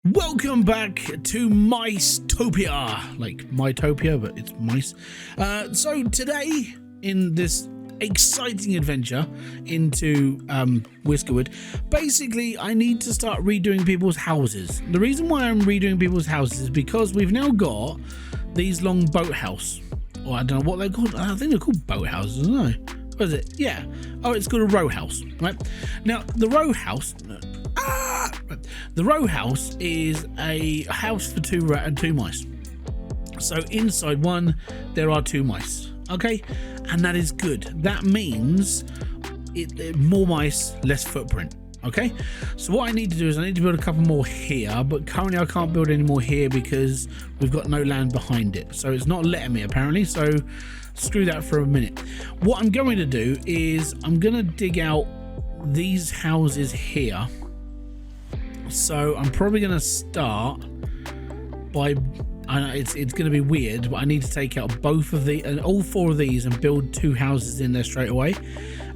Welcome back to Micetopia, like Mytopia, but it's mice. So today, in this exciting adventure into Whiskerwood, basically I need to start redoing people's houses. The reason why I'm redoing people's houses is because we've now got these long boathouse, or I don't know what they're called. I think they're called boathouses, I don't know. What is it? Yeah. Oh, it's called a row house, right? Now, the row house... The row house is a house for two mice. So inside one, there are two mice. Okay, and that is good. That means more mice, less footprint. Okay, so what I need to do is I need to build a couple more here, but currently I can't build any more here because we've got no land behind it. So it's not letting me apparently. So screw that for a minute. What I'm going to do is I'm going to dig out these houses here. So I'm probably going to start by, I know it's going to be weird, but I need to take out both of the and all four of these and build two houses in there straight away,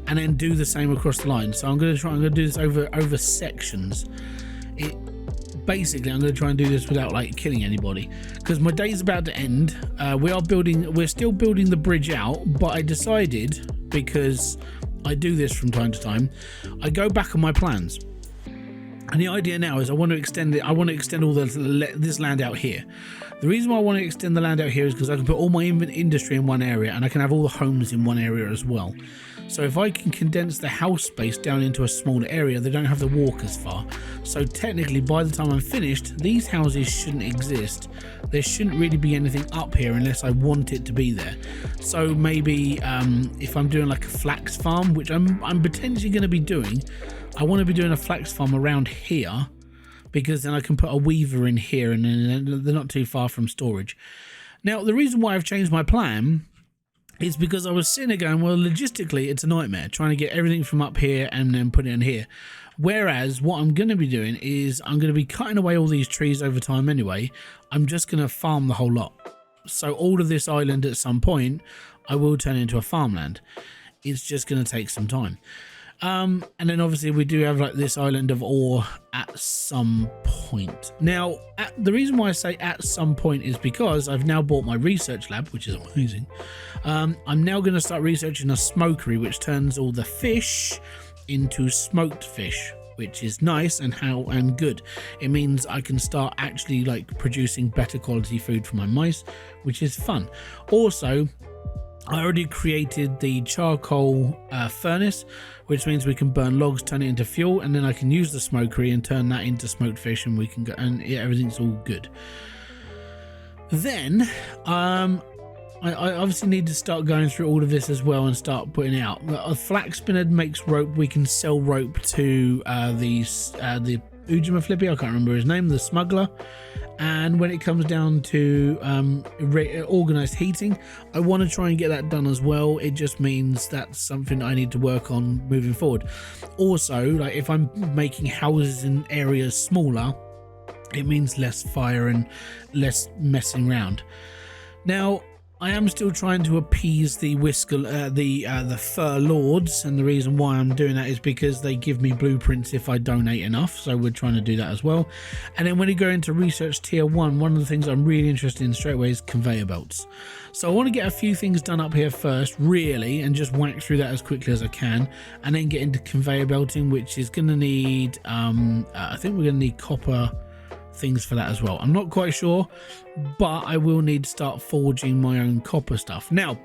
and then do the same across the line. So I'm going to do this over sections. Basically I'm going to try and do this without like killing anybody, because my day's about to end. We're still building the bridge out, but I decided, because I do this from time to time, I go back on my plans. And the idea now is I want to extend it. I want to extend all this land out here. The reason why I want to extend the land out here is because I can put all my industry in one area, and I can have all the homes in one area as well. So if I can condense the house space down into a smaller area, they don't have to walk as far. So technically, by the time I'm finished, these houses shouldn't exist. There shouldn't really be anything up here unless I want it to be there. So maybe if I'm doing like a flax farm, which I'm potentially going to be doing, I want to be doing a flax farm around here, because then I can put a weaver in here and then they're not too far from storage. Now, the reason why I've changed my plan is because I was sitting there going, well, logistically, it's a nightmare trying to get everything from up here and then put it in here. Whereas what I'm going to be doing is I'm going to be cutting away all these trees over time anyway. I'm just going to farm the whole lot. So all of this island at some point, I will turn into a farmland. It's just going to take some time. And then obviously we do have like this island of ore at some point. Now, the reason why I say at some point is because I've now bought my research lab, which is amazing. I'm now going to start researching a smokery, which turns all the fish into smoked fish, which is nice and good. It means I can start actually like producing better quality food for my mice, which is fun. Also, I already created the charcoal furnace, which means we can burn logs, turn it into fuel, and then I can use the smokery and turn that into smoked fish, and we can go, and everything's all good. Then I obviously need to start going through all of this as well and start putting it out. A flax spinner makes rope. We can sell rope to the Ujima Flippy, I can't remember his name, the smuggler. And when it comes down to organized heating, I want to try and get that done as well. It just means that's something I need to work on moving forward. Also, like if I'm making houses in areas smaller, it means less fire and less messing around. Now, I am still trying to appease the the fur lords, and the reason why I'm doing that is because they give me blueprints if I donate enough, so we're trying to do that as well. And then when you go into research tier 1, one of the things I'm really interested in straight away is conveyor belts. So I want to get a few things done up here first, really, and just whack through that as quickly as I can, and then get into conveyor belting, which is going to need, I think we're going to need copper things for that as well. I'm not quite sure, but I will need to start forging my own copper stuff. Now,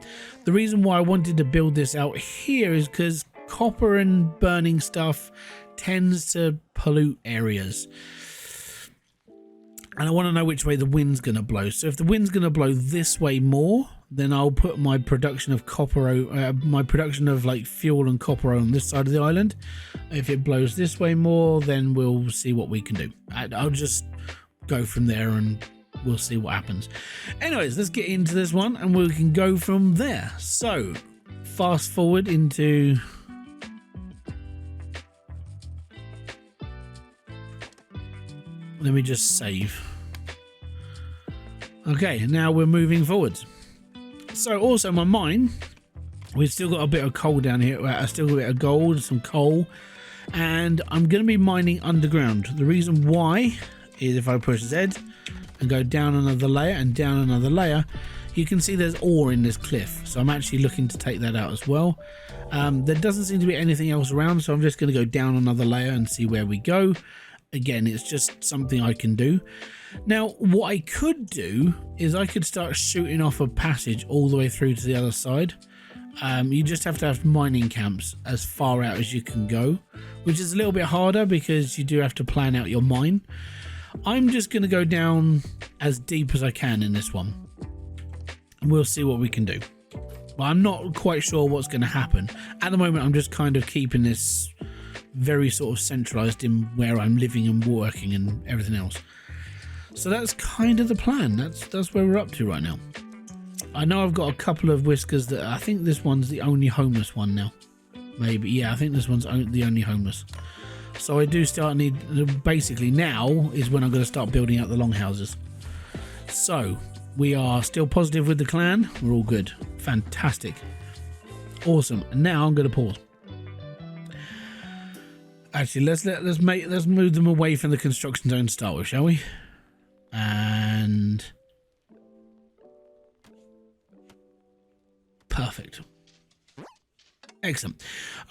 the reason why I wanted to build this out here is because copper and burning stuff tends to pollute areas, and I want to know which way the wind's going to blow. So if the wind's going to blow this way more, then I'll put my production of copper, my production of like fuel and copper on this side of the island. If it blows this way more, then we'll see what we can do. I'll just go from there and we'll see what happens. Anyways, let's get into this one and we can go from there. So fast forward into... Let me just save. Okay, now we're moving forwards. So also my mine, we've still got a bit of coal down here. I still got a bit of gold, some coal, and I'm going to be mining underground. The reason why is if I push Z and go down another layer and down another layer, you can see there's ore in this cliff. So I'm actually looking to take that out as well. There doesn't seem to be anything else around, so I'm just going to go down another layer and see where we go. Again, it's just something I can do. Now, what I could do is I could start shooting off a passage all the way through to the other side. You just have to have mining camps as far out as you can go, which is a little bit harder because you do have to plan out your mine. I'm just going to go down as deep as I can in this one. And we'll see what we can do. But I'm not quite sure what's going to happen. At the moment, I'm just kind of keeping this very sort of centralized in where I'm living and working and everything else. So that's kind of the plan. That's where we're up to right now. I know I've got a couple of whiskers that I think this one's the only homeless one now. Maybe, yeah, I think this one's the only homeless. So I do basically now is when I'm going to start building out the longhouses. So we are still positive with the clan. We're all good. Fantastic. Awesome. And now I'm going to pause. Actually, let's move them away from the construction zone to start with, shall we? And perfect. Excellent.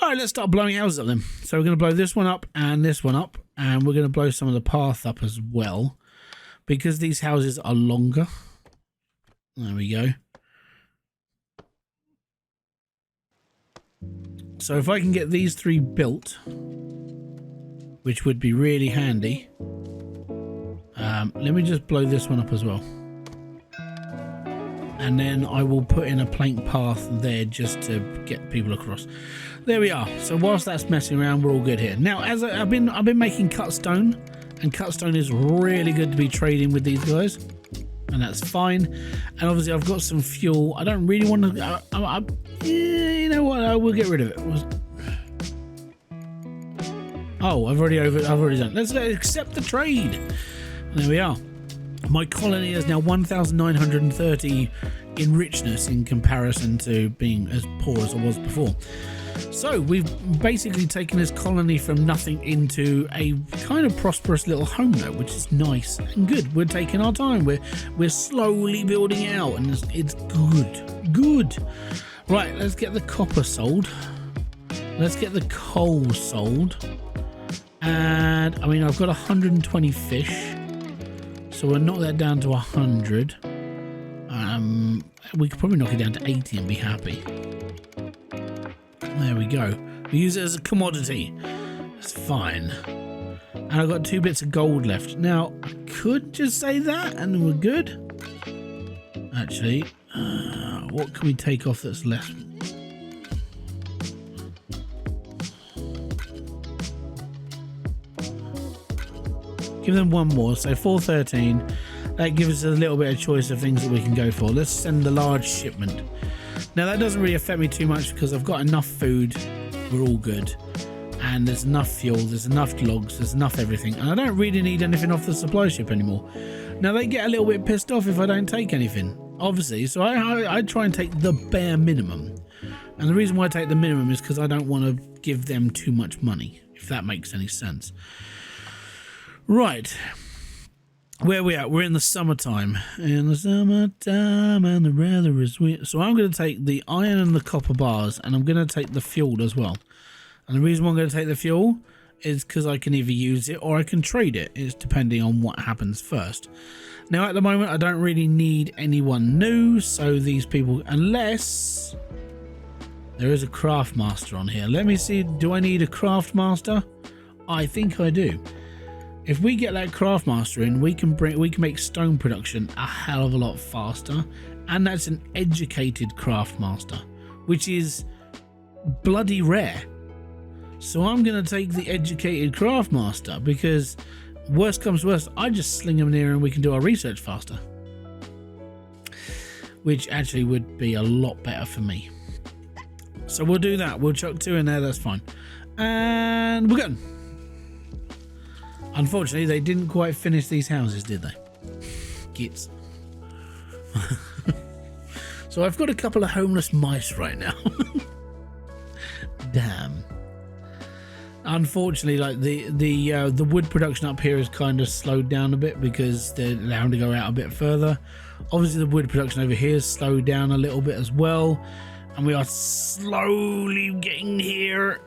All right, let's start blowing houses up then. So we're going to blow this one up, and we're going to blow some of the path up as well, because these houses are longer. There we go. So if I can get these 3 built, which would be really handy. Let me just blow this one up as well. And then I will put in a plank path there just to get people across. There we are. So whilst that's messing around, we're all good here. Now, as I've been making cut stone, and cut stone is really good to be trading with these guys, and that's fine. And obviously, I've got some fuel. I don't really want to. You know what? I will get rid of it. Oh, I've already done. Let's accept the trade. There we are. My colony is now 1,930 in richness in comparison to being as poor as I was before. So we've basically taken this colony from nothing into a kind of prosperous little home now, which is nice and good. We're taking our time. We're slowly building it out, and it's good. Right, let's get the copper sold. Let's get the coal sold. And I mean, I've got 120 fish, so we'll knock that down to 100. We could probably knock it down to 80 and be happy. There we go. We use it as a commodity. That's fine. And I've got 2 bits of gold left. Now, I could just say that and we're good. Actually, what can we take off that's left? Give them 1 more, so 413. That gives us a little bit of choice of things that we can go for. Let's send the large shipment. Now that doesn't really affect me too much because I've got enough food. We're all good. And there's enough fuel, there's enough logs, there's enough everything. And I don't really need anything off the supply ship anymore. Now they get a little bit pissed off if I don't take anything, obviously. So I try and take the bare minimum. And the reason why I take the minimum is because I don't want to give them too much money, if that makes any sense. Right, where are we at? We're in the summertime. In the summertime and the weather is sweet. So I'm going to take the iron and the copper bars, and I'm going to take the fuel as well. And the reason why I'm going to take the fuel is because I can either use it or I can trade it. It's depending on what happens first. Now at the moment I don't really need anyone new, so these people, unless there is a craft master on here. Let me see, do I need a craft master? I think I do. If we get that craft master in, we can make stone production a hell of a lot faster, and that's an educated craft master, which is bloody rare. So I'm going to take the educated craft master because worst comes worst, I just sling them in here and we can do our research faster, which actually would be a lot better for me. So we'll do that. We'll chuck 2 in there. That's fine, and we're good. Unfortunately, they didn't quite finish these houses, did they? Gits. So I've got a couple of homeless mice right now. Damn. Unfortunately, like the wood production up here is kind of slowed down a bit because they're allowed to go out a bit further. Obviously, the wood production over here is slowed down a little bit as well, and we are slowly getting here.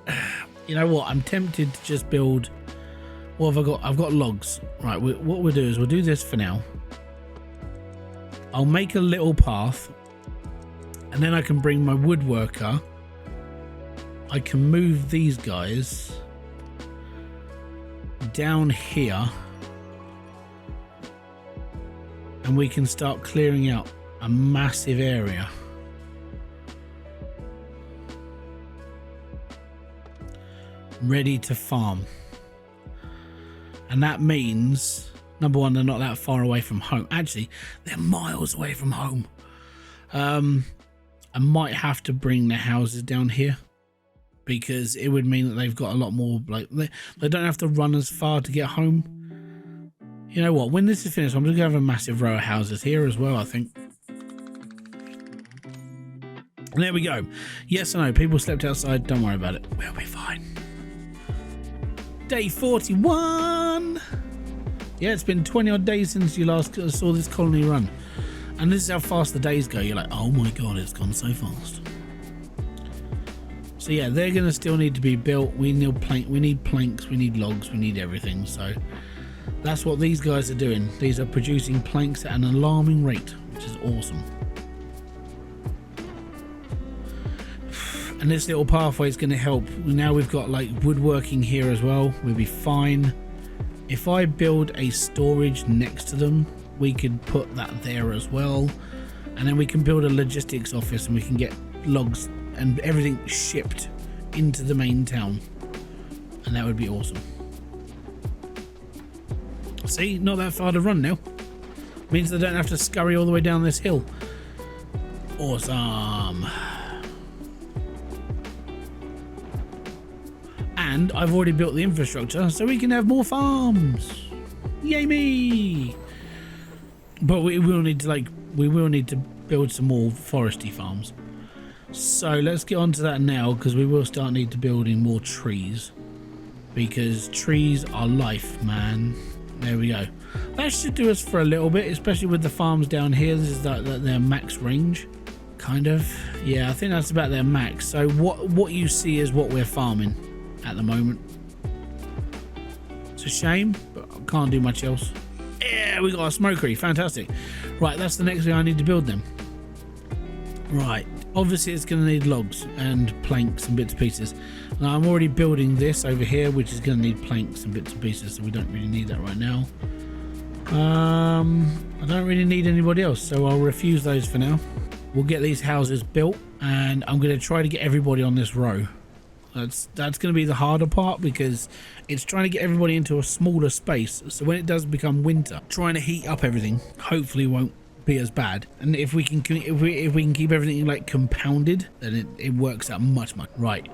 You know what? I'm tempted to just build. What have I got? I've got logs. Right. What we'll do is we'll do this for now. I'll make a little path, and then I can bring my woodworker. I can move these guys down here, and we can start clearing out a massive area. Ready to farm. And that means, number one, they're not that far away from home. Actually, they're miles away from home. I might have to bring the houses down here, because it would mean that they've got a lot more, like, they don't have to run as far to get home. You know what? When this is finished, I'm just going to have a massive row of houses here as well, I think. And there we go. Yes, I know, people slept outside. Don't worry about it. We'll be fine. Day 41. Yeah, it's been 20 odd days since you last saw this colony run. And this is how fast the days go. You're like, oh my god, it's gone so fast. So yeah, they're going to still need to be built. We need planks, we need logs, we need everything. So that's what these guys are doing. These are producing planks at an alarming rate, which is awesome. And this little pathway is going to help. Now we've got like woodworking here as well. We'll be fine. If I build a storage next to them, we could put that there as well. And then we can build a logistics office, and we can get logs and everything shipped into the main town. And that would be awesome. See, not that far to run now. Means they don't have to scurry all the way down this hill. Awesome. And I've already built the infrastructure, so we can have more farms. Yay me! But we will need to build some more foresty farms. So let's get on to that now, because we will start need to building more trees, because trees are life, man. There we go. That should do us for a little bit, especially with the farms down here. This is their max range, kind of. Yeah, I think that's about their max. So what you see is what we're farming at the moment. It's a shame, but I can't do much else. Yeah, we got a smokery. Fantastic. Right, that's the next thing I need to build then. Right, obviously it's going to need logs and planks and bits and pieces. Now I'm already building this over here, which is going to need planks and bits and pieces, so we don't really need that right now. I don't really need anybody else, so I'll refuse those for now. We'll get these houses built, and I'm going to try to get everybody on this row. That's going to be the harder part, because it's trying to get everybody into a smaller space, so when it does become winter, trying to heat up everything hopefully won't be as bad. And if we can keep everything like compounded, then it works out much right.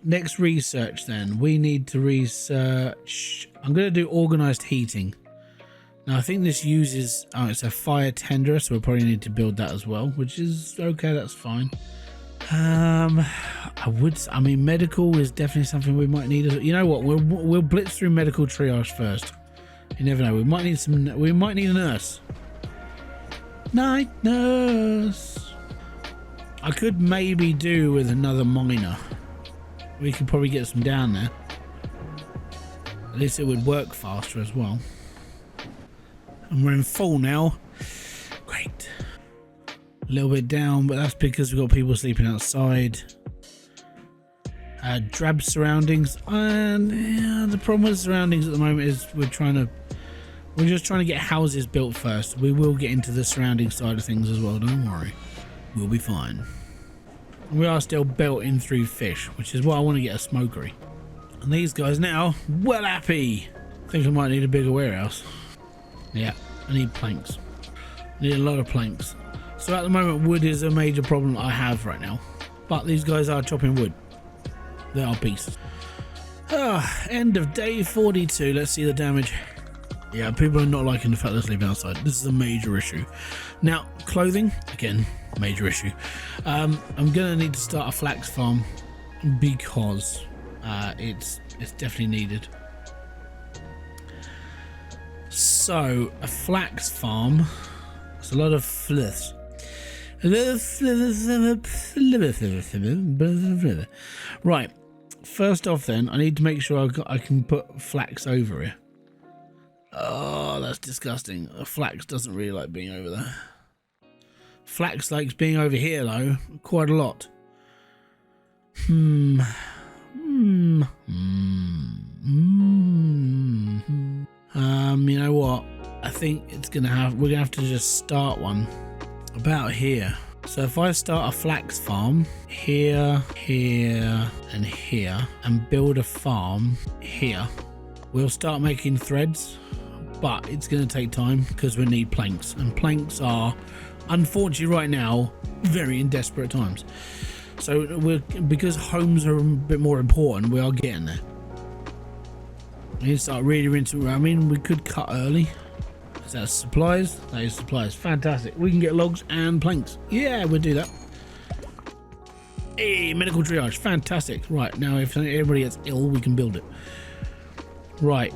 Next research, then we need to research. I'm going to do organized heating. Now I think this uses it's a fire tenderer, so we'll probably need to build that as well, which is okay. That's fine. I mean, medical is definitely something we might need. You know what? We'll blitz through medical triage first. You never know. We might need a nurse. Night nurse. I could maybe do with another miner. We could probably get some down there. At least it would work faster as well. And we're in full now. Great. A little bit down, but that's because we've got people sleeping outside. Drab surroundings, and yeah, the problem with surroundings at the moment is we're just trying to get houses built first. We will get into the surrounding side of things as well, don't worry. We'll be fine. We are still built in through fish, which is why I want to get a smokery. And these guys now, well happy. I think I might need a bigger warehouse. Yeah, I need planks. I need a lot of planks. So at the moment, wood is a major problem I have right now. But these guys are chopping wood. They are beasts. End of day 42. Let's see the damage. Yeah, people are not liking the fact they're sleeping outside. This is a major issue. Now, clothing, again, major issue. I'm going to need to start a flax farm because it's definitely needed. So a flax farm. It's a lot of fliss. Right. First off, then I need to make sure I can put flax over here. Oh, that's disgusting. Flax doesn't really like being over there. Flax likes being over here, though, quite a lot. You know what? I think we're gonna have to just start one about here. So if I start a flax farm here, here, and here, and build a farm here, we'll start making threads, but it's going to take time because we need planks, and planks are, unfortunately right now, very in desperate times. So because homes are a bit more important, we are getting there. We need to start really into, I mean, we could cut early. Is that supplies? That is supplies. Fantastic. We can get logs and planks. Yeah, we'll do that. Hey, medical triage. Fantastic. Right, now if everybody gets ill, we can build it. Right.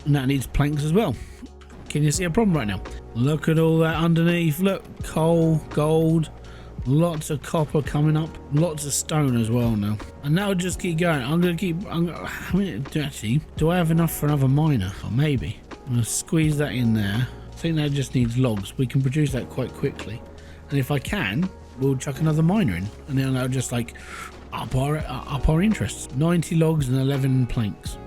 And that needs planks as well. Can you see a problem right now? Look at all that underneath. Look, coal, gold, lots of copper coming up, lots of stone as well now. And that'll just keep going. Actually, do I have enough for another miner? Or maybe. I'm going to squeeze that in there. I think that just needs logs. We can produce that quite quickly. And if I can, we'll chuck another miner in. And then that'll just like up our interests. 90 logs and 11 planks.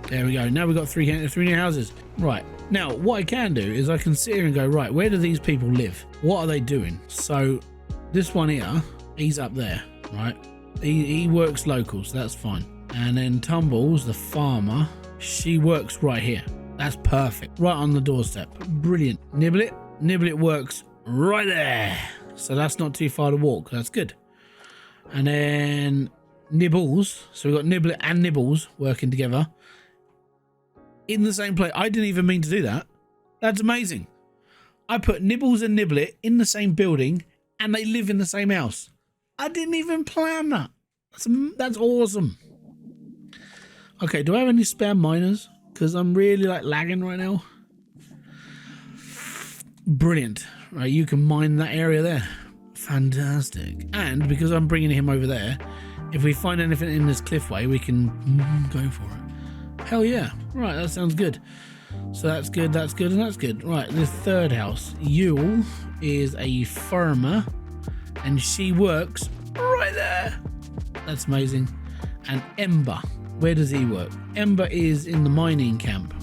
There we go. Now we've got three new houses. Right. Now, what I can do is I can sit here and go, right, where do these people live? What are they doing? So this one here, he's up there, right? He works local, so that's fine. And then Tumbles, the farmer, she works right here. That's perfect. Right on the doorstep. Brilliant. Niblet. Niblet works right there. So that's not too far to walk. That's good. And then Nibbles. So we've got Niblet and Nibbles working together in the same place. I didn't even mean to do that. That's amazing. I put Nibbles and Niblet in the same building and they live in the same house. I didn't even plan that. That's awesome. Okay, do I have any spare miners? Because I'm really like lagging right now. Brilliant. Right, you can mine that area there. Fantastic. And because I'm bringing him over there, if we find anything in this cliffway, we can go for it. Hell yeah. Right, that sounds good. So that's good, that's good, and that's good. Right, this third house. Yule is a farmer, and she works right there. That's amazing. And Ember. Where does he work? Ember is in the mining camp.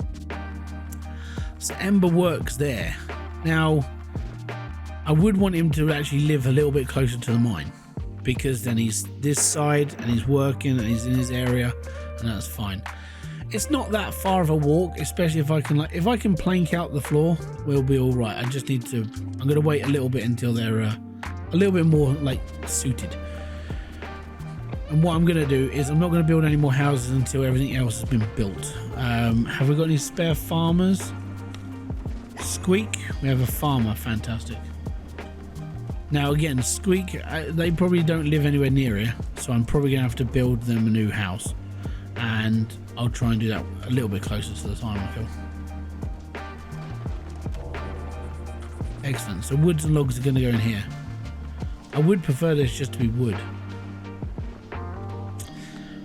So Ember works there. Now, I would want him to actually live a little bit closer to the mine, because then he's this side and he's working and he's in his area, and that's fine. It's not that far of a walk, especially if I can plank out the floor, we'll be all right. I just need to, I'm going to wait a little bit until they're a little bit more like suited. And what I'm going to do is I'm not going to build any more houses until everything else has been built. Have we got any spare farmers? Squeak, we have a farmer, fantastic. Now again, Squeak, they probably don't live anywhere near here, so I'm probably going to have to build them a new house. And I'll try and do that a little bit closer to the time, I feel. Excellent, so woods and logs are going to go in here. I would prefer this just to be wood.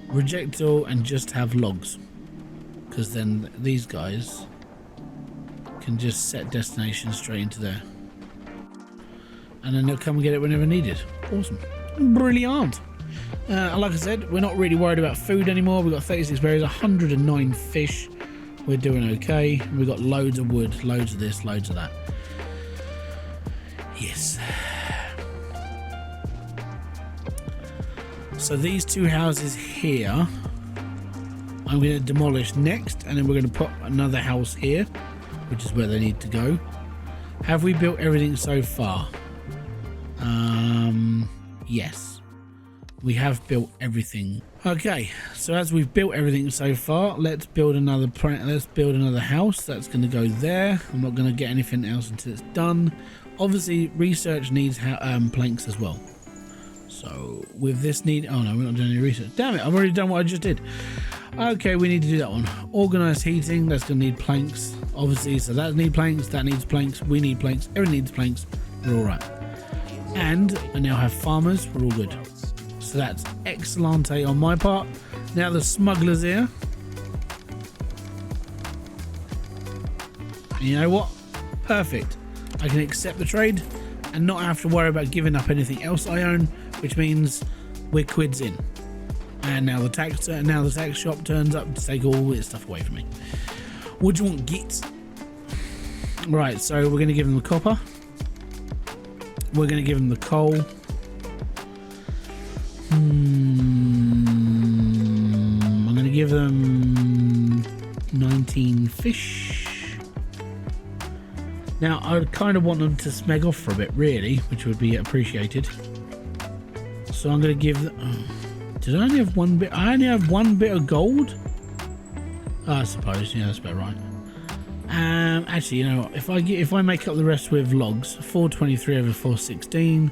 Reject all and just have logs, because then these guys can just set destination straight into there, and then they'll come and get it whenever needed. Awesome. Brilliant. Like I said, we're not really worried about food anymore. We've got 36 berries, 109 fish. We're doing okay. We've got loads of wood, loads of this, loads of that. Yes. So these two houses here, I'm going to demolish next, and then we're going to put another house here, which is where they need to go. Have we built everything so far? Yes, we have built everything. Okay, so as we've built everything so far, let's build another house. That's going to go there. I'm not going to get anything else until it's done. Obviously, research needs planks as well. So So with this need, oh no, we're not doing any research. Damn it, I've already done what I just did. Okay, we need to do that one. Organized heating, that's gonna need planks, obviously. So that needs planks, that needs planks, we need planks, everyone needs planks. We're all right. And I now have farmers, we're all good. So that's excellente on my part. Now the smugglers here. And you know what? Perfect. I can accept the trade and not have to worry about giving up anything else I own, which means we're quids in. And now the tax shop turns up to take all its stuff away from me. What do you want, git? Right, so we're going to give them the copper. We're going to give them the coal. I'm going to give them 19 fish. Now, I would kind of want them to smeg off for a bit, really, which would be appreciated. So I'm going to give them... Oh, did I only have one bit? I only have one bit of gold? Oh, I suppose. Yeah, that's about right. Actually, you know what? If I make up the rest with logs, 423 over 416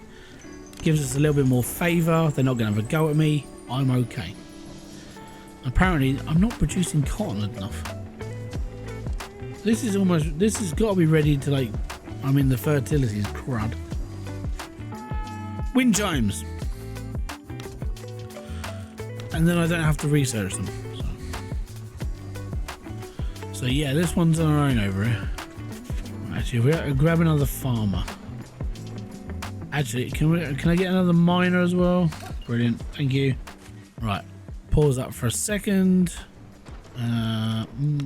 gives us a little bit more favour. They're not going to have a go at me. I'm okay. Apparently, I'm not producing cotton enough. This has got to be ready to, like, I mean, the fertility is crud. Wind chimes. And then I don't have to research them. So yeah, this one's on our own over here. Actually, we'll grab another farmer. Actually, can I get another miner as well? Brilliant, thank you. Right, pause that for a second.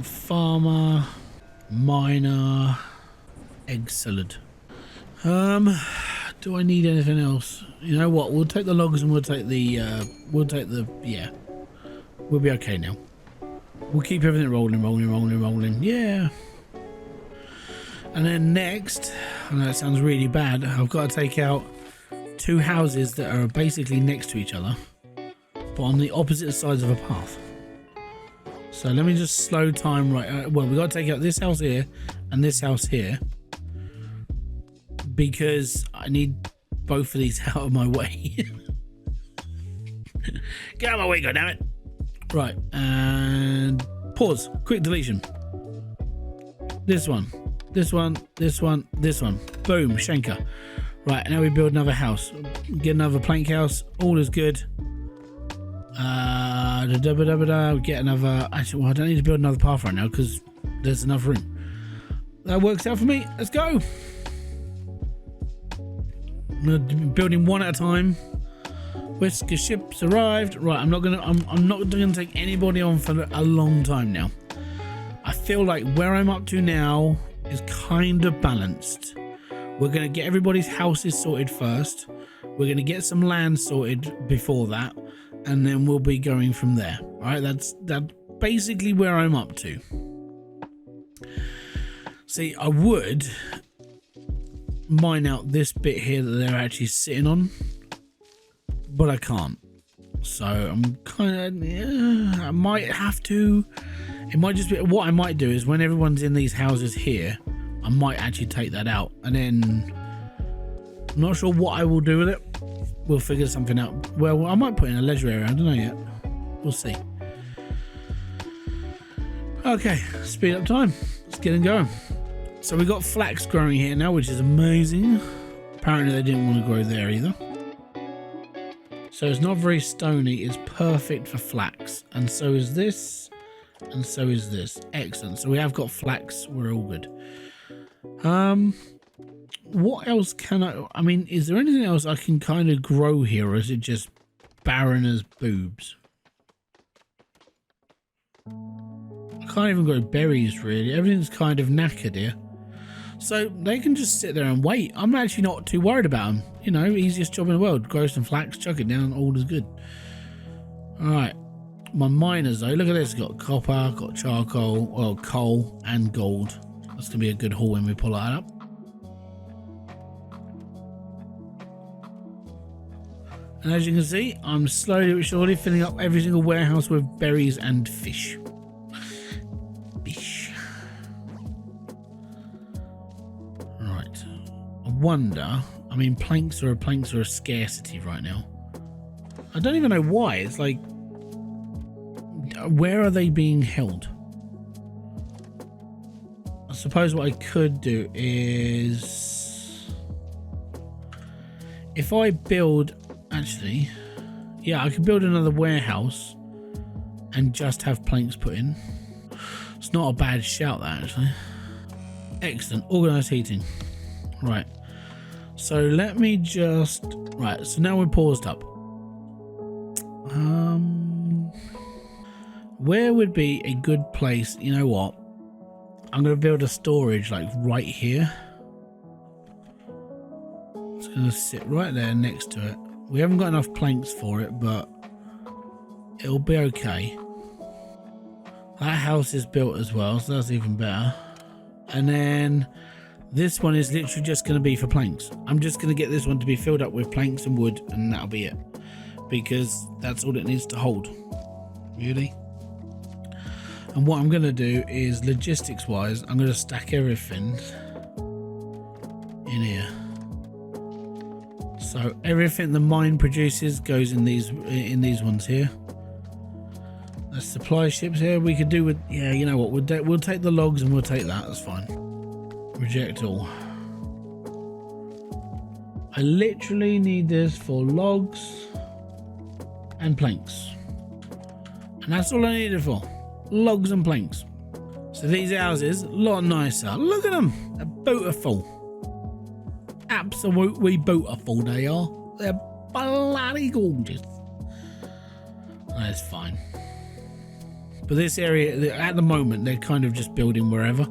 Farmer, miner, egg salad. Do I need anything else? You know what? We'll take the logs and we'll take the yeah. We'll be okay now. We'll keep everything rolling. Yeah. And then next, I know that sounds really bad, I've got to take out two houses that are basically next to each other, but on the opposite sides of a path. So let me just slow time right. Well, we've got to take out this house here and this house here, because I need both of these out of my way. Get out of my way, goddammit. Right, and pause. Quick deletion. This one. Boom, Shanker. Right, now we build another house. Get another plank house. All is good. Get another... Actually, well, I don't need to build another path right now because there's enough room. That works out for me. Let's go. I'm building one at a time. Whisker ships arrived. Right, I'm not gonna take anybody on for a long time now. I feel like where I'm up to now is kind of balanced. We're gonna get everybody's houses sorted first. We're gonna get some land sorted before that, and then we'll be going from there. All right, that's basically where I'm up to. See, I would mine out this bit here that they're actually sitting on, but I can't. So I'm kind of, I might have to. It might just be, what I might do is when everyone's in these houses here, I might actually take that out, and then I'm not sure what I will do with it. We'll figure something out. Well, I might put in a leisure area. I don't know yet. We'll see. Okay, speed up time. Let's get it going. So we got flax growing here now, which is amazing. Apparently they didn't want to grow there either. So it's not very stony. It's perfect for flax. And so is this. And so is this. Excellent. So we have got flax. We're all good. What else can I mean, is there anything else I can kind of grow here, or is it just barren as boobs? I can't even grow berries, really. Everything's kind of knackered here. So they can just sit there and wait. I'm actually not too worried about them. You know, easiest job in the world. Grow some flax, chuck it down, all is good. Alright. My miners, though, look at this. Got copper, got charcoal, well, coal, and gold. That's going to be a good haul when we pull that up. And as you can see, I'm slowly but surely filling up every single warehouse with berries and fish. Fish. Right. I wonder, I mean, planks are a scarcity right now. I don't even know why. It's like, where are they being held? I suppose what I could do is, if I build, actually, yeah, I could build another warehouse and just have planks put in. It's not a bad shout, that, actually. Excellent. Organized heating. Right. So let me just, right, so now we're paused up. Where would be a good place? You know what? I'm going to build a storage like right here. It's going to sit right there next to it. We haven't got enough planks for it, but it'll be okay. That house is built as well, so that's even better. And then this one is literally just going to be for planks. I'm just going to get this one to be filled up with planks and wood, and that'll be it. Because that's all it needs to hold. Really? And what I'm going to do is, logistics wise, I'm going to stack everything in here. So everything the mine produces goes in these ones here. The supply ships here we could do with, yeah, you know what, we'll take the logs and we'll take that, that's fine. Reject all. I literally need this for logs and planks. And that's all I need it for. Logs and planks. So these houses, a lot nicer. Look at them. They're beautiful. Absolutely beautiful they are. They're bloody gorgeous. That's fine. But this area, at the moment, they're kind of just building wherever.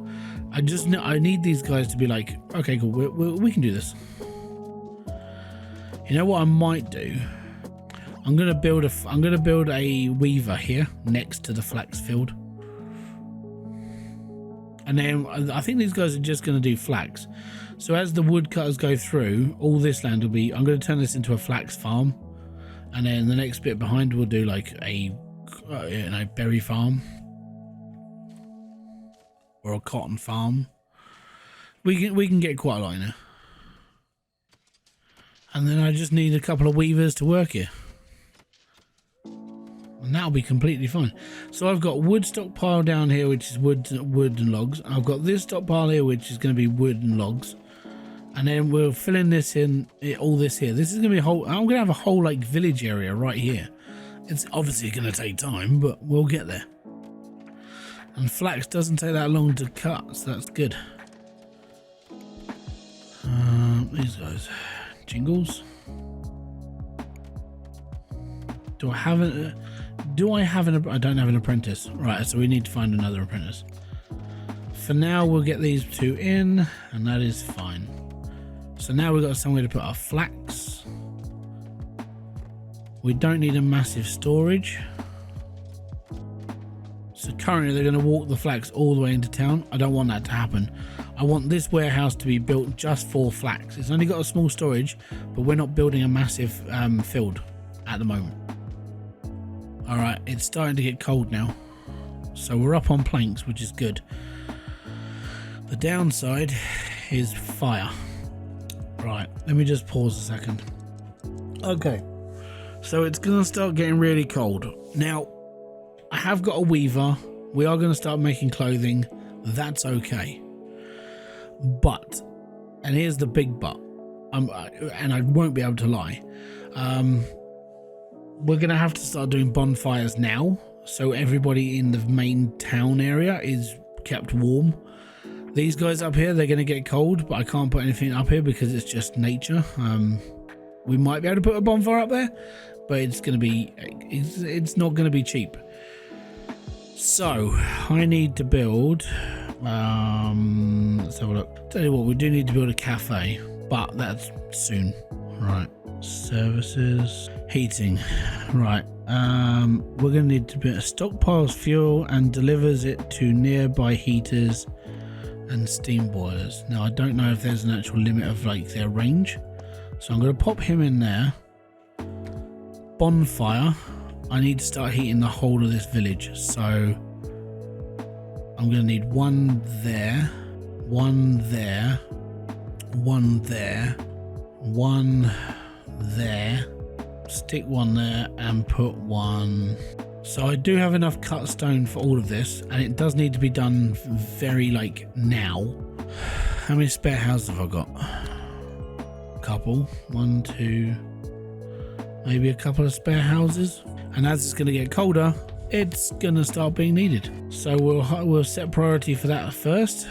I need these guys to be like, okay, cool, we can do this. You know what I might do? I'm gonna build a weaver here next to the flax field, and then I think these guys are just gonna do flax. So as the woodcutters go through, all this land will be. I'm gonna turn this into a flax farm, and then the next bit behind we'll do like a berry farm or a cotton farm. We can get quite a lot in here, and then I just need a couple of weavers to work here. And that'll be completely fine. So I've got wood stockpile down here, which is wood and logs. I've got this stockpile here, which is going to be wood and logs. And then we'll fill in this all this here. This is going to be a whole, I'm going to have a whole like village area right here. It's obviously going to take time, but we'll get there. And flax doesn't take that long to cut, so that's good. These guys, jingles. Do I have an? I don't have an apprentice. Right, so we need to find another apprentice. For now, we'll get these two in, and that is fine. So now we've got somewhere to put our flax. We don't need a massive storage. So currently they're going to walk the flax all the way into town. I don't want that to happen. I want this warehouse to be built just for flax. It's only got a small storage, but we're not building a massive field at the moment. Alright, it's starting to get cold now. So we're up on planks, which is good. The downside is fire. Right, let me just pause a second. Okay, so it's going to start getting really cold. Now, I have got a weaver. We are going to start making clothing. That's okay. But, and here's the big but, and I won't be able to lie. We're going to have to start doing bonfires now, so everybody in the main town area is kept warm. These guys up here, they're going to get cold, but I can't put anything up here because it's just nature. We might be able to put a bonfire up there, but it's going to be, it's not going to be cheap. So I need to build, let's have a look. Tell you what, we do need to build a cafe, but that's soon. Right, services, heating. Right, we're going to need to build a stockpiles fuel and delivers it to nearby heaters and steam boilers. Now I don't know if there's an actual limit of like their range, so I'm going to pop him in there. Bonfire, I need to start heating the whole of this village, so I'm going to need one there, one there, one there, one there, stick one there and put one. So I do have enough cut stone for all of this, and it does need to be done very like now. How many spare houses have I got? A couple. 1, 2, maybe a couple of spare houses. And as it's going to get colder, it's going to start being needed. So we'll set priority for that first,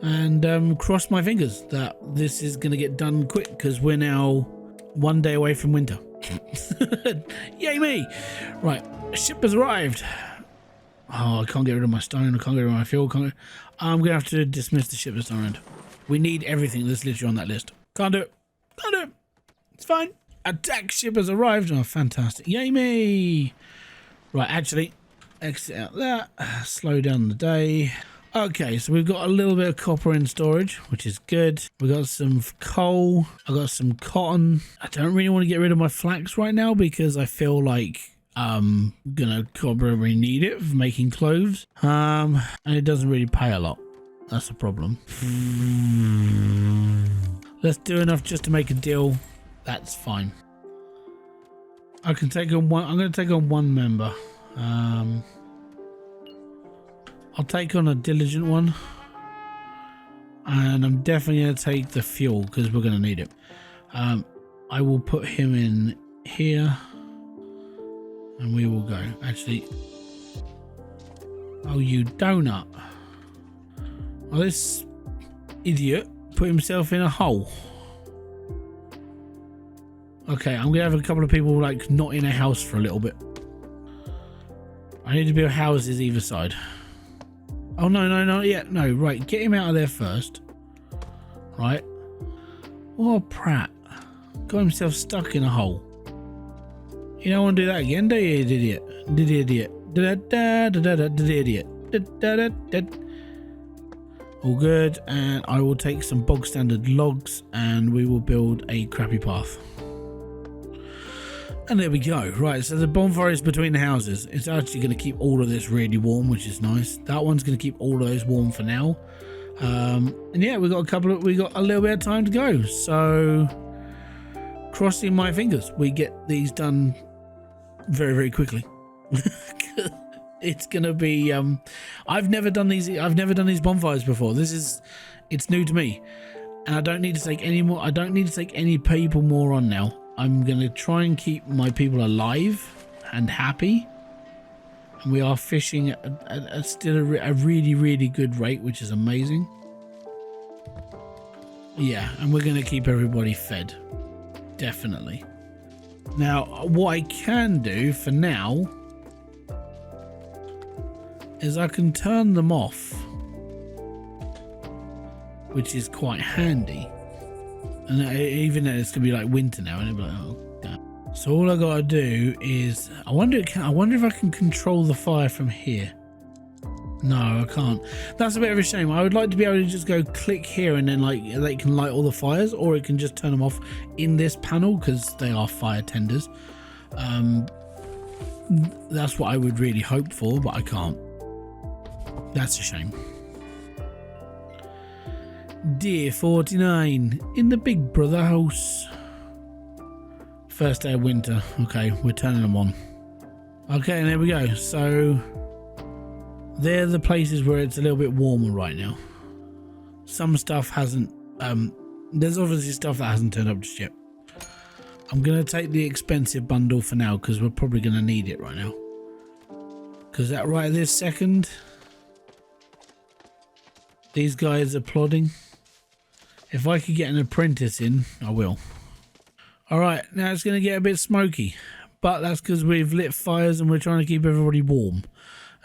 and cross my fingers that this is going to get done quick, because we're now 1 day away from winter. Yay me! Right, ship has arrived. Oh, I can't get rid of my stone. I can't get rid of my fuel. I'm going to have to dismiss the ship that's around. We need everything that's literally on that list. Can't do it. Can't do it. It's fine. Attack ship has arrived. Oh, fantastic. Yay me! Right, actually, exit out that. Slow down the day. Okay, so we've got a little bit of copper in storage, which is good. We got some coal. I got some cotton. I don't really want to get rid of my flax right now because I feel like I'm gonna probably need it for making clothes. And it doesn't really pay a lot. That's a problem. Let's do enough just to make a deal. That's fine. I can take on one. I'm going to take on one member. I'll take on a diligent one, and I'm definitely going to take the fuel because we're going to need it. I will put him in here, and we will go. Actually, oh, you donut! Well, this idiot put himself in a hole. Okay, I'm gonna have a couple of people like not in a house for a little bit. I need to build houses either side. Oh no, no, not yet. No, right, get him out of there first. Right. Oh, Pratt. Got himself stuck in a hole. You don't want to do that again, do you, idiot? Idiot. Idiot. All good, and I will take some bog standard logs and we will build a crappy path. And there we go. Right, so the bonfire is between the houses. It's actually going to keep all of this really warm, which is nice. That one's going to keep all of those warm for now. And yeah, we got a little bit of time to go. So crossing my fingers, we get these done very, very quickly. It's going to be I've never done these bonfires before. It's new to me. And I don't need to take any more. I don't need to take any people more on now. I'm going to try and keep my people alive and happy. And we are fishing at still a really, really good rate, which is amazing. Yeah, and we're going to keep everybody fed. Definitely. Now, what I can do for now is I can turn them off, which is quite handy. And even though it's gonna be like winter now, and it'll be like, oh damn. So all I gotta do is I wonder if I can control the fire from here. No, I can't. That's a bit of a shame. I would like to be able to just go click here and then like they can light all the fires, or it can just turn them off in this panel because they are fire tenders. That's what I would really hope for, but I can't. That's a shame. Dear 49 in the Big Brother house. First day of winter. Okay, we're turning them on. Okay, and there we go. So they're the places where it's a little bit warmer right now. Some stuff hasn't there's obviously stuff that hasn't turned up just yet. I'm gonna take the expensive bundle for now because we're probably gonna need it right now. Because that right this second, these guys are plodding. If I could get an apprentice in, I will. Alright, now it's going to get a bit smoky. But that's because we've lit fires and we're trying to keep everybody warm.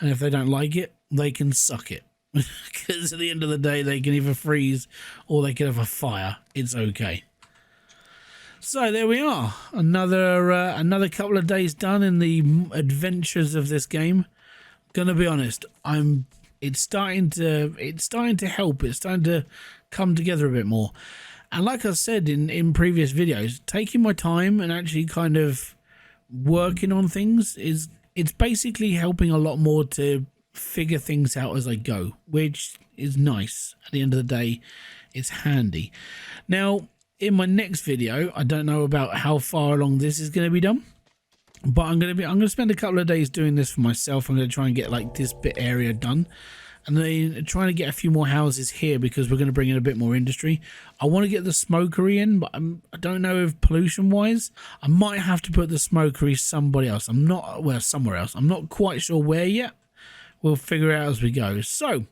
And if they don't like it, they can suck it. Because at the end of the day, they can either freeze or they can have a fire. It's okay. So there we are. Another couple of days done in the adventures of this game. Gonna be honest, it's starting to help. It's starting to come together a bit more. And like I said in previous videos, taking my time and actually kind of working on things it's basically helping a lot more to figure things out as I go, which is nice. At the end of the day, it's handy. Now, in my next video, I don't know about how far along this is going to be done, but I'm going to spend a couple of days doing this for myself. I'm going to try and get like this bit area done, and then trying to get a few more houses here because we're going to bring in a bit more industry. I want to get the smokery in, but I don't know if pollution wise, I might have to put the smokery somewhere else. I'm not quite sure where yet. We'll figure it out as we go. So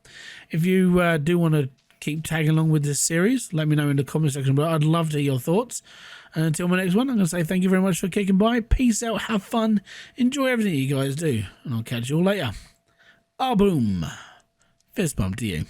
if you do want to keep tagging along with this series, let me know in the comment section below. I'd love to hear your thoughts. And until my next one, I'm going to say thank you very much for kicking by. Peace out, have fun, enjoy everything you guys do, and I'll catch you all later. Ah, boom. Fist bump to you.